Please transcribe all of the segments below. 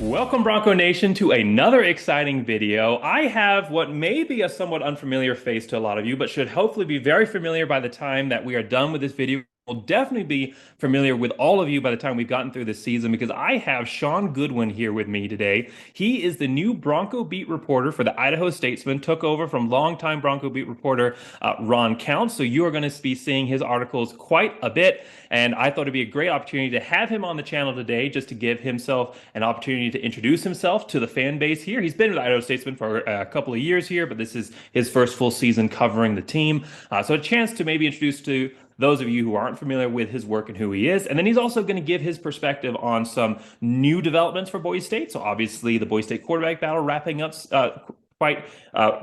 Welcome, Bronco Nation, to another exciting video. I have what may be a somewhat unfamiliar face to a lot of you, but should hopefully be very familiar by the time that we are done with this video. Will definitely be familiar with all of you by the time we've gotten through this season because I have Shaun Goodwin here with me today. He is the new Bronco beat reporter for the Idaho Statesman, took over from longtime Bronco beat reporter Ron Count. So you are going to be seeing his articles quite a bit. And I thought it'd be a great opportunity to have him on the channel today just to give himself an opportunity to introduce himself to the fan base here. He's been with Idaho Statesman for a couple of years here, but this is his first full season covering the team. So a chance to maybe introduce to those of you who aren't familiar with his work and who he is. And then he's also going to give his perspective on some new developments for Boise State. So obviously the Boise State quarterback battle wrapping up quite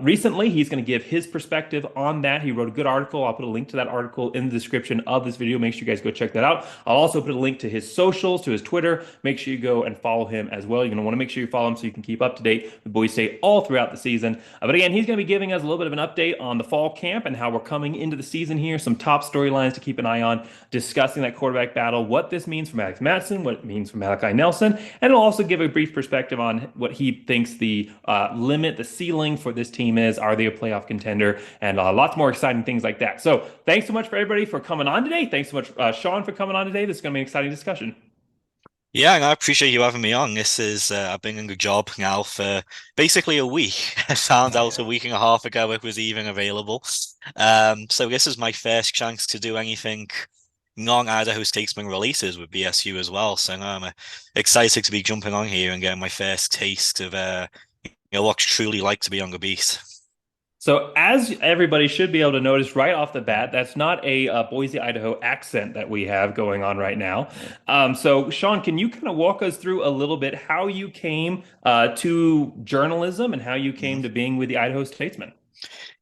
recently. He's going to give his perspective on that. He wrote a good article. I'll put a link to that article in the description of this video. Make sure you guys go check that out. I'll also put a link to his socials, to his Twitter. Make sure you go and follow him as well. You're going to want to make sure you follow him so you can keep up to date with Boise State all throughout the season. But again, he's going to be giving us a little bit of an update on the fall camp and how we're coming into the season here. Some top storylines to keep an eye on, discussing that quarterback battle, what this means for Malachi Nelson, what it means for Malachi Nelson, and it'll also give a brief perspective on what he thinks the limit, the ceiling for this team is. Are they a playoff contender? And lots more exciting things like that. So thanks so much for everybody for coming on today. Thanks so much, Shaun, for coming on today. This is going to be an exciting discussion. Yeah, and I appreciate you having me on. This is I've been in a job now for basically a week. I found out a week and a half ago it was even available. So this is my first chance to do anything non-Idaho Statesman releases with BSU as well. So now I'm excited to be jumping on here and getting my first taste of what it's truly like to be on the beat. So, as everybody should be able to notice right off the bat, that's not a Boise, Idaho accent that we have going on right now. So, Shaun, can you kind of walk us through a little bit how you came to journalism and how you came to being with the Idaho Statesman?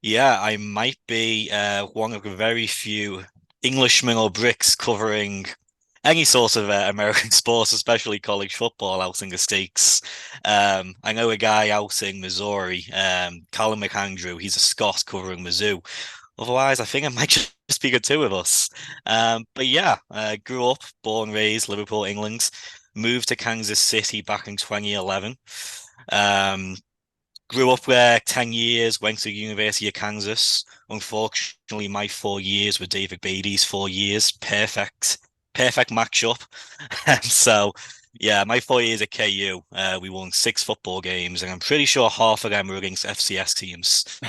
Yeah, I might be one of the very few Englishmen or Brits covering any sort of American sports, especially college football out in the States. I know a guy out in Missouri, Callum McAndrew, he's a Scot covering Mizzou. Otherwise, I think it might just be the two of us. But yeah, grew up, born, raised Liverpool, England, moved to Kansas City back in 2011. Um, Grew up there 10 years, went to the University of Kansas. Unfortunately, my 4 years were David Beatty's 4 years. Perfect matchup. So, yeah, my 4 years at KU, we won 6 football games, and I'm pretty sure half of them were against FCS teams.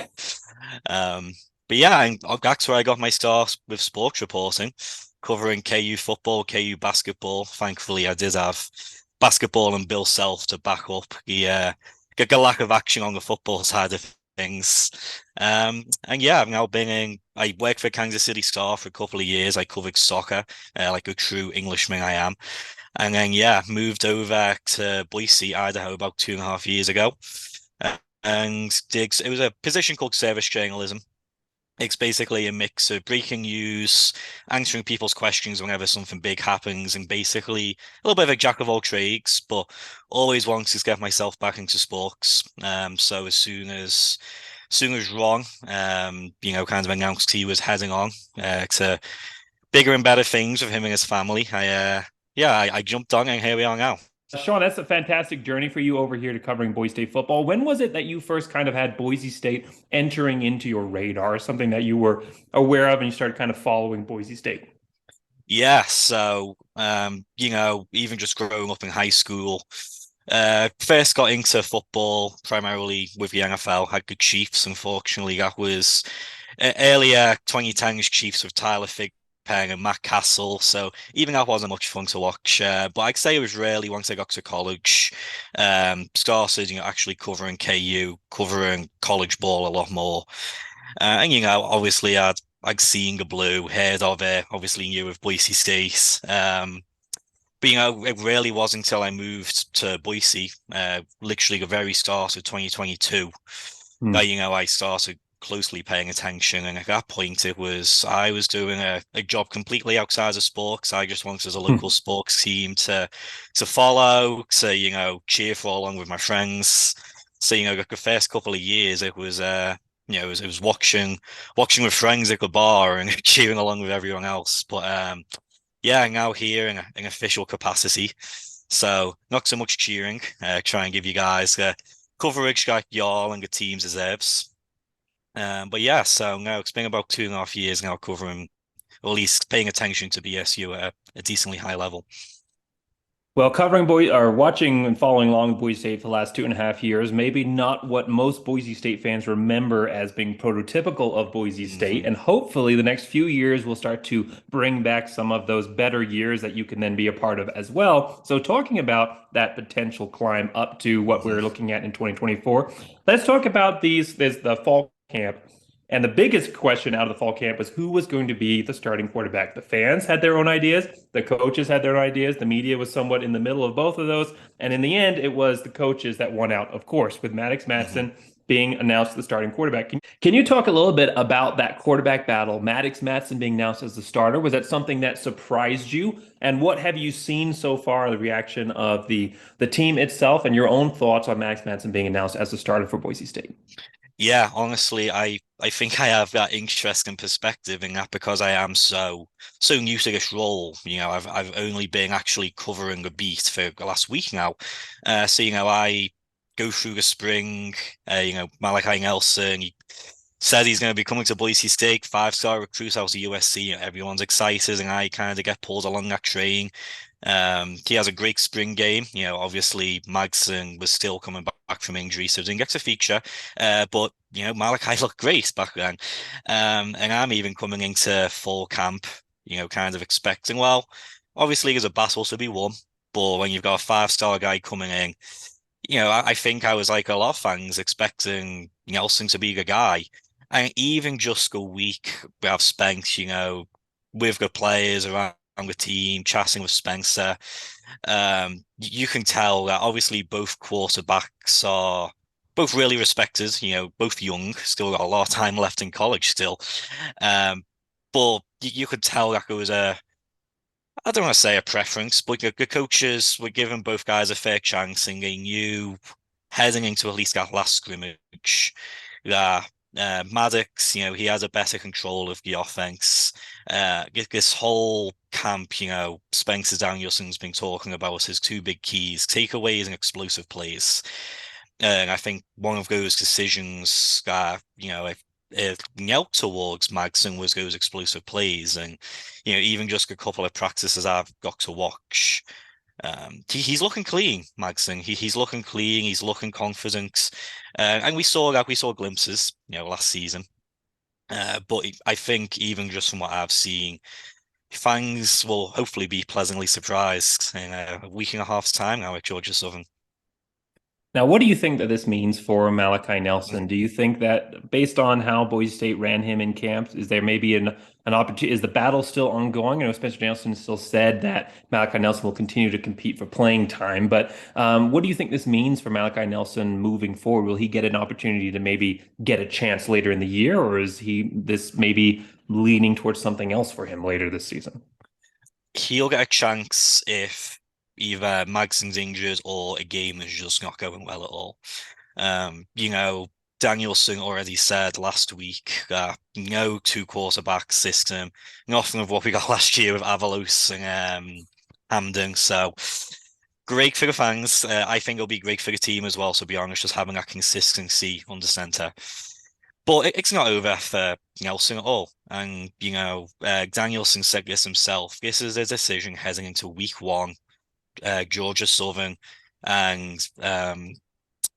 Um, but yeah, and that's where I got my start with sports reporting, covering KU football, KU basketball. Thankfully, I did have basketball and Bill Self to back up the lack of action on the football side of things. And yeah, I've now been I worked for Kansas City Star for a couple of years. I covered soccer, like a true Englishman I am. And then, yeah, moved over to Boise, Idaho about 2.5 years ago. And it was a position called service journalism. It's basically a mix of breaking news, answering people's questions whenever something big happens, and basically a little bit of a jack of all trades, but always wanted to get myself back into sports. So as soon as Ron, kind of announced he was heading on to bigger and better things with him and his family, I jumped on and here we are now. Shaun, that's a fantastic journey for you over here to covering Boise State football. When was it that you first kind of had Boise State entering into your radar, something that you were aware of and you started kind of following Boise State? Yeah, so even just growing up in high school, first got into football primarily with the NFL. Had the Chiefs, unfortunately, that was earlier 2010s Chiefs with Tyler Thigpen and Matt Castle. So even that wasn't much fun to watch. But I'd say it was really once I got to college, started actually covering KU, covering college ball a lot more. And obviously I'd seen the blue, heard of it, obviously knew of Boise State. But it really wasn't until I moved to Boise, literally the very start of 2022, that Hmm. I started closely paying attention. And at that point, I was doing a job completely outside of sports. I just wanted a local Hmm. sports team to follow, to cheer for along with my friends. So the first couple of years, it was it was watching with friends at the bar and cheering along with everyone else. But yeah, now here in an official capacity, So not so much cheering. Try and give you guys coverage like y'all and the team deserves. But yeah, so now it's been about 2.5 years now covering, or at least paying attention to BSU at a decently high level. Well, covering Boise or watching and following along with Boise State for the last 2.5 years, maybe not what most Boise State fans remember as being prototypical of Boise State. Hmm. And hopefully the next few years will start to bring back some of those better years that you can then be a part of as well. So talking about that potential climb up to what we're Hmm. looking at in 2024, let's talk about there's the fall camp. And the biggest question out of the fall camp was who was going to be the starting quarterback. The fans had their own ideas, the coaches had their own ideas, the media was somewhat in the middle of both of those. And in the end, it was the coaches that won out, of course, with Maddox Hmm. Matson being announced the starting quarterback. Can you talk a little bit about that quarterback battle, Maddox Matson being announced as the starter? Was that something that surprised you? And what have you seen so far, the reaction of the team itself and your own thoughts on Maddox Matson being announced as the starter for Boise State? Yeah, honestly, I think I have that interesting perspective in that because I am so new to this role. I've only been actually covering a beat for the last week now. So I go through the spring. Malachi Nelson, he said he's going to be coming to Boise State, five-star recruit out of USC. Everyone's excited, and I kind of get pulled along that train. He has a great spring game. Obviously Magson was still coming back from injury, so didn't get to feature. But Malachi looked great back then. And I'm even coming into fall camp, kind of expecting, well, obviously there's a battle to be won. But when you've got a five-star guy coming in, I think I was like a lot of fans expecting Nelson to be the guy. And even just a week we have spent, with the players around the team, chatting with Spencer, you can tell that obviously both quarterbacks are both really respected, both young, still got a lot of time left in college still. Um, but you could tell that there was I don't want to say a preference, but the coaches were giving both guys a fair chance and they knew heading into at least that last scrimmage that Maddox, he has a better control of the offense. This whole camp, Spencer Danielson's been talking about his two big keys, takeaways and explosive plays. And I think one of those decisions that, if knelt towards Magson was those explosive plays. And, even just a couple of practices I've got to watch, he's looking clean, Magson. He's looking clean. He's looking confident, and we saw glimpses, last season. But I think even just from what I've seen, fans will hopefully be pleasantly surprised in a week and a half's time now at Georgia Southern. Now, what do you think that this means for Malachi Nelson? Do you think that based on how Boise State ran him in camps, is there maybe an opportunity? Is the battle still ongoing? I know Spencer Nelson still said that Malachi Nelson will continue to compete for playing time, but what do you think this means for Malachi Nelson moving forward? Will he get an opportunity to maybe get a chance later in the year, or is he this maybe leaning towards something else for him later this season? He'll get a chance if either Magson's injured or a game is just not going well at all. Danielson already said last week that no two quarterback system, nothing of what we got last year with Avalos and Hamden. So great for the fans. I think it'll be great for the team as well. So, to be honest, just having that consistency under center. But it's not over for Nelson at all. And, Danielson said this himself. This is a decision heading into week one, Georgia Southern, and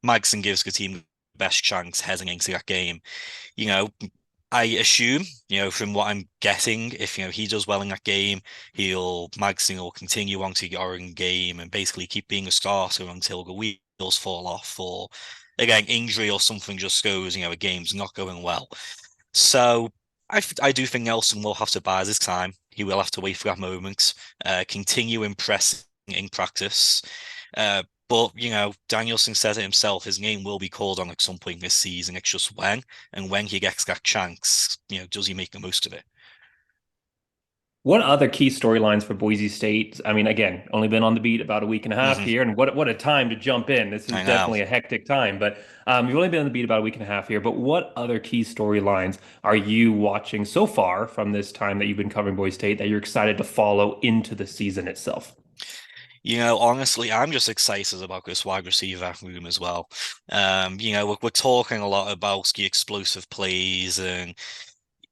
Magson gives the team the best chance heading into that game. You know, I assume, from what I'm getting, if he does well in that game, Magson will continue on to the Oregon game and basically keep being a starter until the wheels fall off, or again, injury or something just goes, a game's not going well. So I do think Nelson will have to bide his time. He will have to wait for that moment, continue impressing in practice. But Danielson said it himself, his name will be called on at some point this season. It's just when, and when he gets that chance, does he make the most of it? What other key storylines for Boise State? I mean, again, only been on the beat about a week and a half Hmm. here, and what a time to jump in. This is I know. definitely a hectic time, but you've only been on the beat about a week and a half here. But what other key storylines are you watching so far from this time that you've been covering Boise State that you're excited to follow into the season itself? Honestly, I'm just excited about this wide receiver room as well. We're talking a lot about the explosive plays and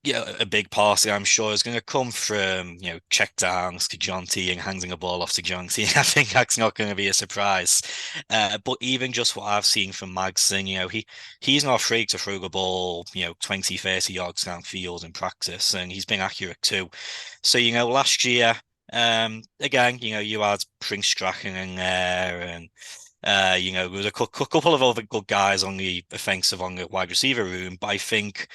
a big pass I'm sure is going to come from, check downs to Jonty and handing the ball off to Jonty. I think that's not going to be a surprise. But even just what I've seen from Magson, he's not afraid to throw the ball, 20, 30 yards downfield in practice, and he's been accurate too. So, last year, again, you had Prince Strachan in there and there was a couple of other good guys on the offensive on the wide receiver room, but I think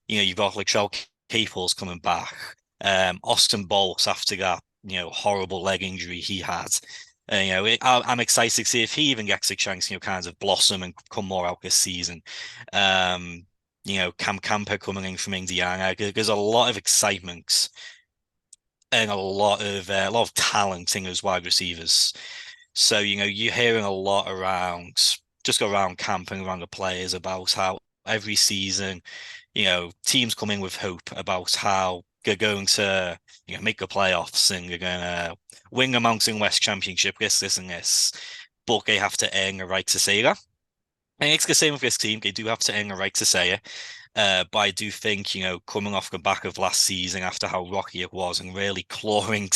you've got like Shell Caples coming back. Austin Bolts after that, horrible leg injury he had. I'm excited to see if he even gets a chance, kind of blossom and come more out this season. Cam Camper coming in from Indiana. There's a lot of excitement and a lot of talent in those wide receivers. So, you're hearing a lot just around camp and around the players about how every season teams come in with hope about how they're going to, make the playoffs and they're going to win the Mountain West Championship, this, and this. But they have to earn the right to say that. And it's the same with this team. They do have to earn the right to say it. But I do think, coming off the back of last season after how rocky it was and really clawing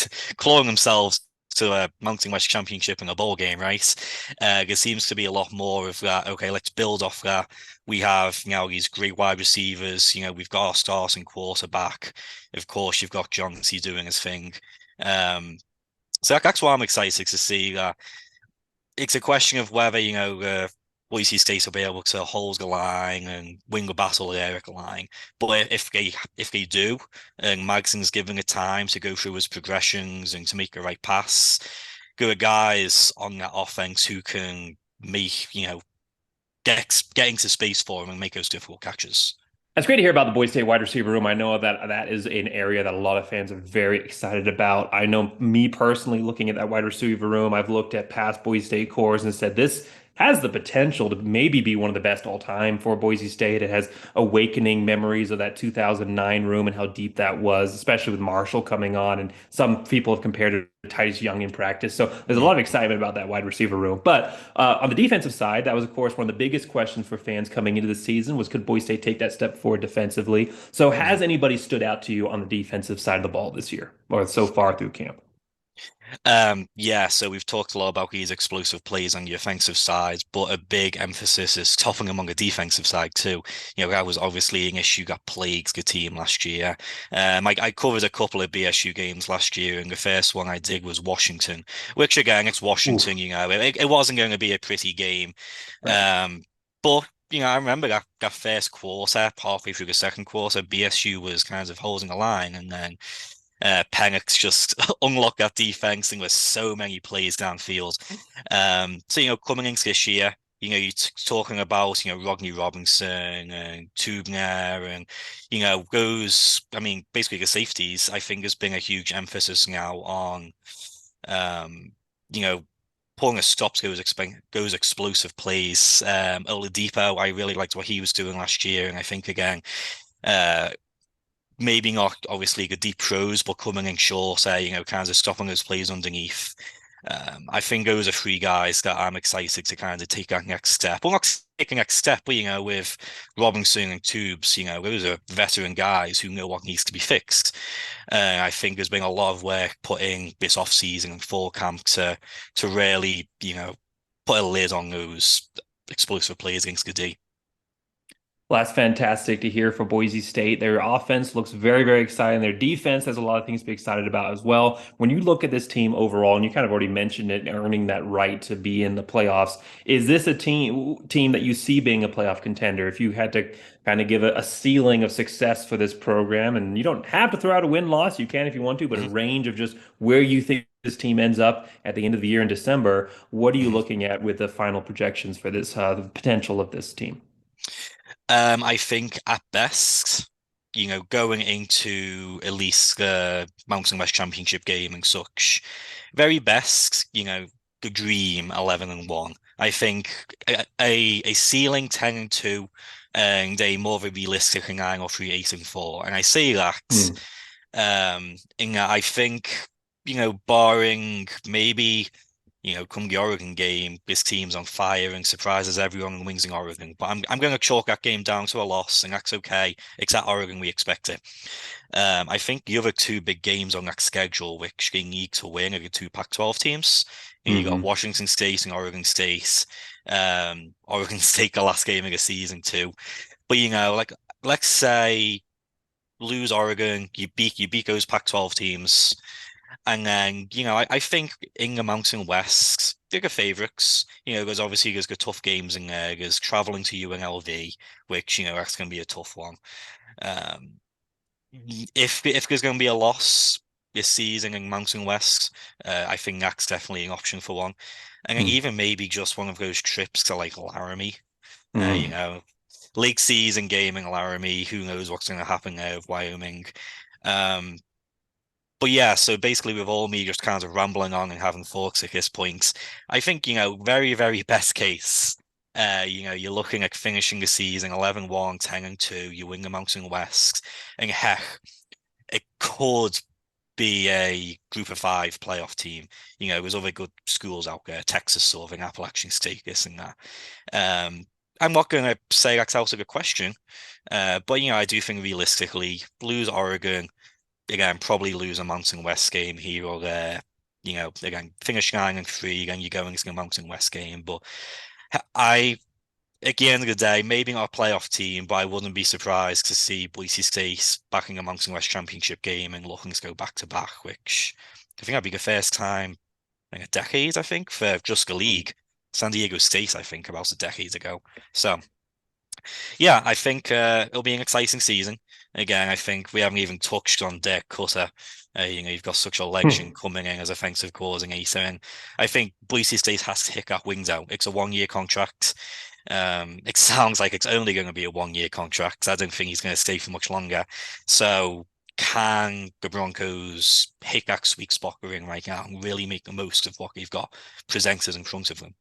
themselves to a Mountain West Championship in a bowl game, right? There seems to be a lot more of that. Okay, let's build off that. We have these great wide receivers. We've got our starting quarterback. Of course, you've got Johnson doing his thing. So that's why I'm excited to see that. It's a question of whether Boise State will be able to hold the line and win the battle there at the line. But if they do, and Magson's given it time to go through his progressions and to make the right pass, there are guys on that offense who can make get into space for him and make those difficult catches. It's great to hear about the Boise State wide receiver room. I know that that is an area that a lot of fans are very excited about. I know me personally, looking at that wide receiver room, I've looked at past Boise State cores and said this has the potential to maybe be one of the best all time for Boise State. It has awakening memories of that 2009 room and how deep that was, especially with Marshall coming on. And some people have compared it to Titus Young in practice. So there's a lot of excitement about that wide receiver room. But on the defensive side, that was, of course, one of the biggest questions for fans coming into the season was could Boise State take that step forward defensively? So has anybody stood out to you on the defensive side of the ball this year or so far through camp? Yeah, so we've talked a lot about these explosive plays on the offensive side, but a big emphasis is topping them on the defensive side too. That was obviously an issue that plagued the team last year. I covered a couple of BSU games last year, and the first one I did was Washington, which again, it's Washington, Oof, it wasn't going to be a pretty game. right. But I remember that first quarter, halfway through the second quarter, BSU was kind of holding the line, and then Penix just unlocked that defense and with so many plays downfield. So coming into this year, you're talking about Rodney Robinson and Tubner and I mean, basically the safeties. I think has been a huge emphasis now on um, you know pulling a stop to those explosive plays. Oladipo, I really liked what he was doing last year, and I think again. Uh, Maybe not obviously the deep throws, but coming in short, kind of stopping those plays underneath. I think those are three guys that I'm excited to kind of take that next step. Well, not taking next step, but with Robinson and Tubes, those are veteran guys who know what needs to be fixed. I think there's been a lot of work put in this off season and fall camp to really, put a lid on those explosive plays against the D. Well, that's fantastic to hear for Boise State. Their offense looks very, very exciting. Their defense has a lot of things to be excited about as well. When you look at this team overall, and you kind of already mentioned it, earning that right to be in the playoffs, is this a team that you see being a playoff contender? If you had to kind of give a ceiling of success for this program, and you don't have to throw out a win-loss, you can if you want to, but a Mhm, range of just where you think this team ends up at the end of the year in December, what are you mhm. looking at with the final projections for this, the potential of this team? I think at best, going into at least the Mountain West Championship game and such, very best, the dream 11-1. I think a ceiling 10-2 and a more of a realistic 9 or 3 8-4. And I say that Hmm. in that I think, barring maybe. come the Oregon game, this team's on fire and surprises everyone and wins in Oregon. But I'm going to chalk that game down to a loss, and that's okay. It's at Oregon, we expect it. I think the other two big games on that schedule, which they need to win, are the two Pac-12 teams. You got Hmm. Washington State and Oregon State. Oregon State, the last game of the season too. But like let's say lose Oregon, you beat those Pac-12 teams. And then, I think in the Mountain West, they're the favorites. There's the tough games in there. There's traveling to UNLV, which, that's going to be a tough one. Um, if there's going to be a loss this season in Mountain West, I think that's definitely an option for one. And then even maybe just one of those trips to like Laramie, uh, you Hmm. know, late season game in Laramie. Who knows what's going to happen there with Wyoming? Um, but yeah, so basically with all me just kind of rambling on and having thoughts at this point, I think, very, very best case, you're looking at finishing the season 11-1, 10-2, you win the Mountain West, and heck, it could be a group of five playoff team. There's other good schools out there, Texas Southern, Appalachian State, this and that. I'm not going to say that's out of the question, but I do think realistically, lose Oregon, again, probably lose a Mountain West game here or there. Again, finish 9-3, again, you're going into the Mountain West game. But I, at the end of the day, maybe not a playoff team, but I wouldn't be surprised to see Boise State back in a Mountain West championship game and looking to go back to back, which I think that'd be the first time in a decade, I think, for just the league. San Diego State, I think, about a decade ago. So yeah, I think it'll be an exciting season. Again, I think we haven't even touched on Dirk Cutter. You've got such a legend coming in as offensive coordinator, and I think Boise State has to hit that wings out. It's a 1-year contract. It sounds like it's only going to be a 1-year contract. I don't think he's going to stay for much longer. So, can the Broncos hit that sweet spot we're in right now and really make the most of what they've got presented in front of them?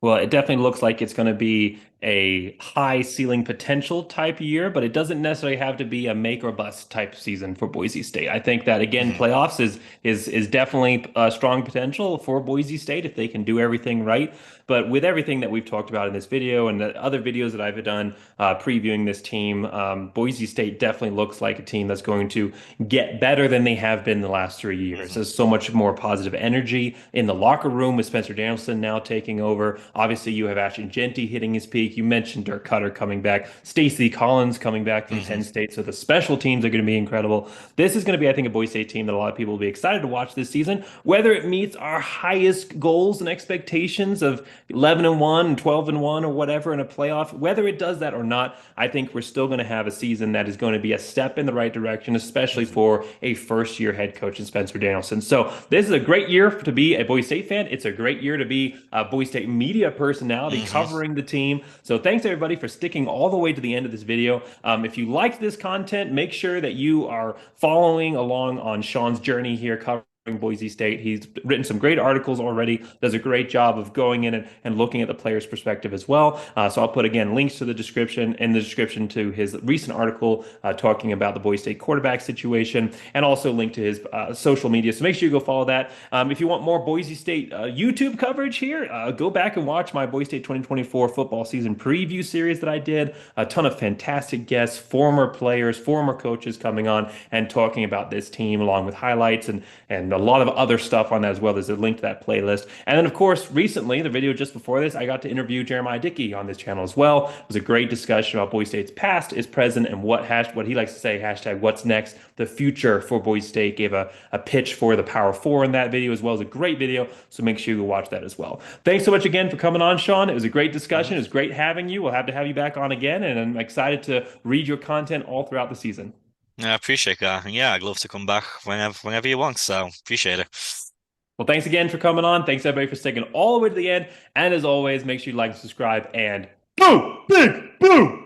Well, it definitely looks like it's going to be a high ceiling potential type year, but it doesn't necessarily have to be a make or bust type season for Boise State. I think that again, Hmm. playoffs is definitely a strong potential for Boise State if they can do everything right. But with everything that we've talked about in this video and the other videos that I've done previewing this team, Boise State definitely looks like a team that's going to get better than they have been the last 3 years. Hmm. There's so much more positive energy in the locker room with Spencer Danielson now taking over. Obviously, you have Ashton Jeanty hitting his peak. You mentioned Dirk Cutter coming back, Stacey Collins coming back from Hmm. Penn State. So the special teams are going to be incredible. This is going to be, I think, a Boise State team that a lot of people will be excited to watch this season. Whether it meets our highest goals and expectations of 11-1 and 12-1 or whatever in a playoff, whether it does that or not, I think we're still going to have a season that is going to be a step in the right direction, especially Hmm. for a first-year head coach in Spencer Danielson. So this is a great year to be a Boise State fan. It's a great year to be a Boise State media personality Hmm. covering the team. So thanks everybody for sticking all the way to the end of this video. If you liked this content, make sure that you are following along on Shaun's journey here covering Boise State. He's written some great articles already, does a great job of going in and looking at the player's perspective as well. So I'll put again links to the description in the description to his recent article talking about the Boise State quarterback situation and also link to his social media. So make sure you go follow that. If you want more Boise State YouTube coverage here, go back and watch my Boise State 2024 football season preview series that I did. A ton of fantastic guests, former players, former coaches coming on and talking about this team along with highlights and a lot of other stuff on that as well. There's a link to that playlist. And then, of course, recently, the video just before this, I got to interview Jeremiah Dickey on this channel as well. It was a great discussion about Boise State's past, its present, and what he likes to say, hashtag what's next, the future for Boise State. Gave a pitch for the Power Four in that video as well as a great video. So make sure you go watch that as well. Thanks so much again for coming on, Shaun. It was a great discussion. It was great having you. We'll have to have you back on again, and I'm excited to read your content all throughout the season. Yeah, I appreciate that. And yeah, I'd love to come back whenever you want. So appreciate it. Well, thanks again for coming on. Thanks everybody for sticking all the way to the end. And as always, make sure you like and subscribe and boo, big boo.